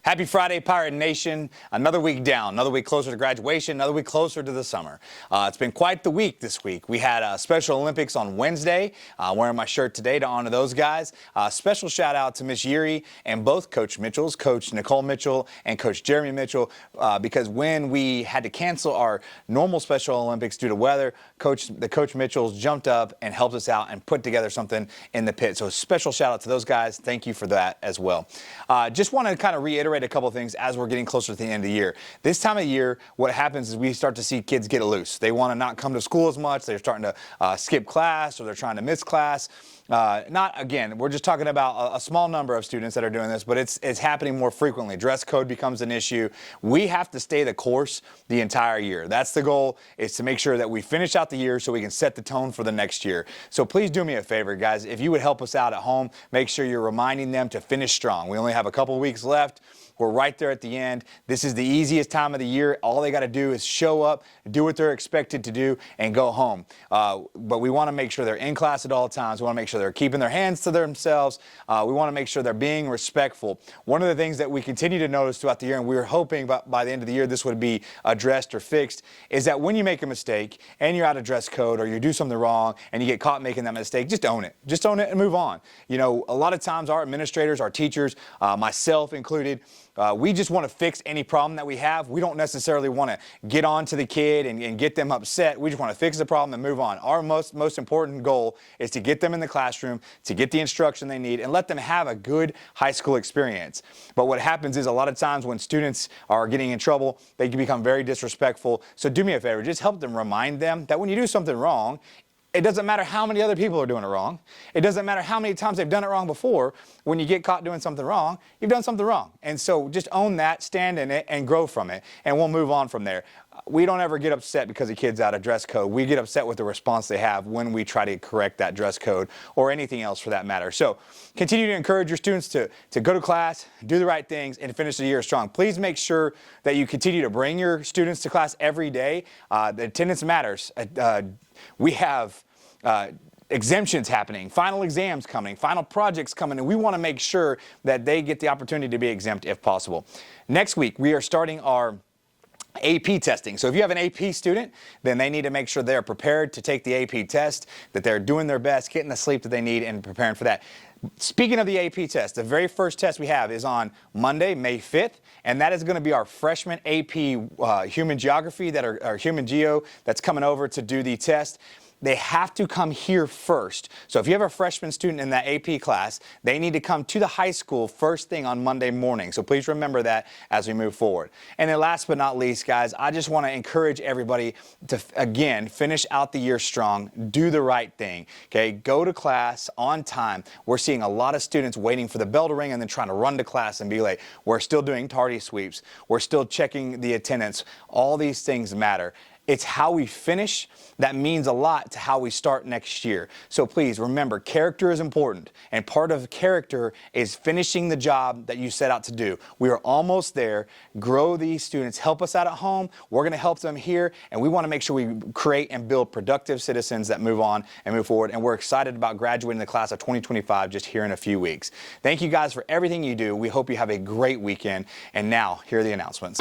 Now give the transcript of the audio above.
Happy Friday, Pirate Nation. Another week down, another week closer to graduation, another week closer to the summer. It's been quite the week this week. We had Special Olympics on Wednesday. Wearing my shirt today to honor those guys. Special shout out to Miss Yuri and both Coach Mitchells, Coach Nicole Mitchell and Coach Jeremy Mitchell, because when we had to cancel our normal Special Olympics due to weather, the Coach Mitchells jumped up and helped us out and put together something in the pit. So special shout out to those guys. Thank you for that as well. Just want to kind of reiterate a couple of things as we're getting closer to the end of the year. This time of year, what happens is we start to see kids get loose. They want to not come to school as much. They're starting to skip class, or they're trying to miss class. Again, we're just talking about a small number of students that are doing this, but it's happening more frequently. Dress code becomes an issue. We have to stay the course the entire year. That's the goal, is to make sure that we finish out the year so we can set the tone for the next year. So please do me a favor, guys. If you would help us out at home, make sure you're reminding them to finish strong. We only have a couple weeks left. We're right there at the end. This is the easiest time of the year. All they got to do is show up, do what they're expected to do, and go home. But we want to make sure they're in class at all times. We want to make sure they're keeping their hands to themselves. We want to make sure they're being respectful. One of the things that we continue to notice throughout the year, and we were hoping by the end of the year this would be addressed or fixed, is that when you make a mistake and you're out of dress code, or you do something wrong and you get caught making that mistake, just own it. Just own it and move on. You know, a lot of times our administrators, our teachers, myself included, we just want to fix any problem that we have. We don't necessarily want to get on to the kid and get them upset. We just want to fix the problem and move on. Our most important goal is to get them in the classroom, to get the instruction they need, and let them have a good high school experience. But what happens is a lot of times when students are getting in trouble, they can become very disrespectful. So do me a favor, just help them, remind them that when you do something wrong, it doesn't matter how many other people are doing it wrong. It doesn't matter how many times they've done it wrong before. When you get caught doing something wrong, you've done something wrong. And so just own that, stand in it, and grow from it, and we'll move on from there. We don't ever get upset because a kid's out of dress code. We get upset with the response they have when we try to correct that dress code, or anything else for that matter. So continue to encourage your students to go to class, do the right things, and finish the year strong. Please make sure that you continue to bring your students to class every day. The attendance matters. We have exemptions happening, final exams coming, final projects coming, and we want to make sure that they get the opportunity to be exempt if possible. Next week, we are starting our AP testing. So if you have an AP student, then they need to make sure they're prepared to take the AP test, that they're doing their best, getting the sleep that they need, and preparing for that. Speaking of the AP test, the very first test we have is on Monday, May 5th, and that is going to be our freshman AP Human Geography, or Human Geo, that's coming over to do the test. They have to come here first. So if you have a freshman student in that AP class, they need to come to the high school first thing on Monday morning. So please remember that as we move forward. And then last but not least, guys, I just want to encourage everybody to, again, finish out the year strong. Do the right thing. Okay, go to class on time. We're seeing a lot of students waiting for the bell to ring and then trying to run to class and be late. We're still doing tardy sweeps. We're still checking the attendance. All these things matter. It's how we finish that means a lot to how we start next year. So please remember, character is important, and part of character is finishing the job that you set out to do. We are almost there. Grow these students. Help us out at home. We're going to help them here, and we want to make sure we create and build productive citizens that move on and move forward. And we're excited about graduating the class of 2025 just here in a few weeks. Thank you guys for everything you do. We hope you have a great weekend. And now, here are the announcements.